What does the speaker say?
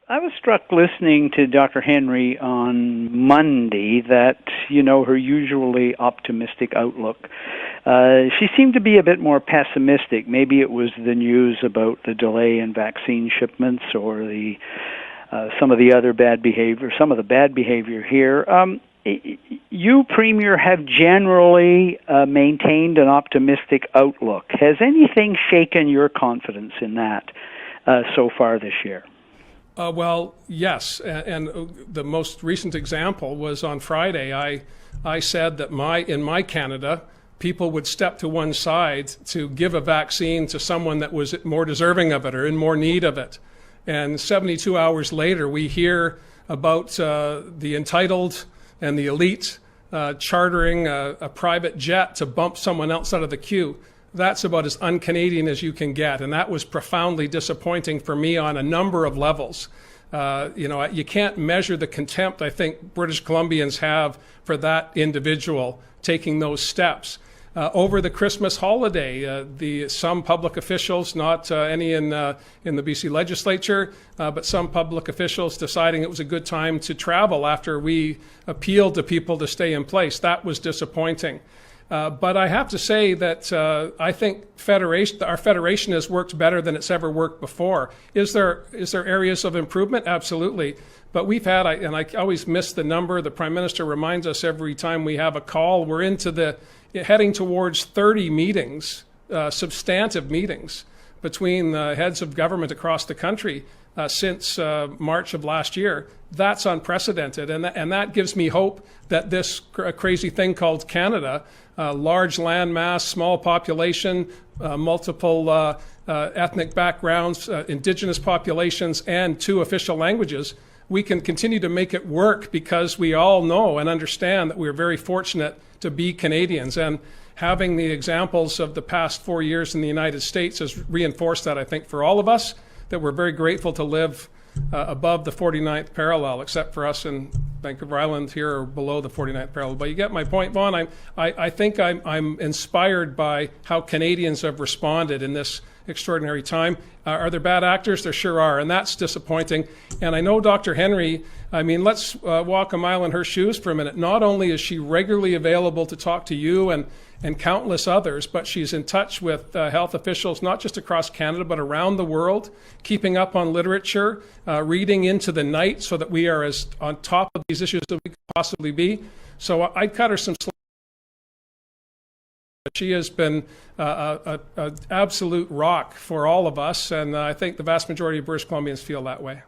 I was struck listening to Dr. Henry on Monday that, her usually optimistic outlook. She seemed to be a bit more pessimistic. Maybe it was the news about the delay in vaccine shipments or some of the bad behavior here. You, Premier, have generally maintained an optimistic outlook. Has anything shaken your confidence in that so far this year? Well, yes, and the most recent example was on Friday. I said that in my Canada, people would step to one side to give a vaccine to someone that was more deserving of it or in more need of it. And 72 hours later, we hear about the entitled and the elite chartering a private jet to bump someone else out of the queue. That's about as un-Canadian as you can get, and that was profoundly disappointing for me on a number of levels. You can't measure the contempt I think British Columbians have for that individual taking those steps. Over the Christmas holiday, some public officials, not any in the BC legislature, but some public officials deciding it was a good time to travel after we appealed to people to stay in place. That was disappointing. But I have to say that I think our federation has worked better than it's ever worked before. Is there areas of improvement? Absolutely. But we've had, and I always miss the number, the Prime Minister reminds us every time we have a call, we're heading towards 30 meetings, substantive meetings, between the heads of government across the country since March of last year. That's unprecedented, and that gives me hope that this crazy thing called Canada, large landmass, small population, multiple ethnic backgrounds, indigenous populations, and 2 official languages, we can continue to make it work because we all know and understand that we're very fortunate to be Canadians. And having the examples of the past 4 years in the United States has reinforced that, I think, for all of us, that we're very grateful to live above the 49th parallel, except for us in Vancouver Island here are below the 49th parallel. But you get my point, Vaughn. I think I'm inspired by how Canadians have responded in this extraordinary time. Are there bad actors? There sure are, and that's disappointing. And I know Dr. Henry, let's walk a mile in her shoes for a minute. Not only is she regularly available to talk to you and countless others, but she's in touch with health officials, not just across Canada, but around the world, keeping up on literature, reading into the night so that we are as on top of these issues as we could possibly be. So I'd cut her some slack. She has been an absolute rock for all of us, and I think the vast majority of British Columbians feel that way.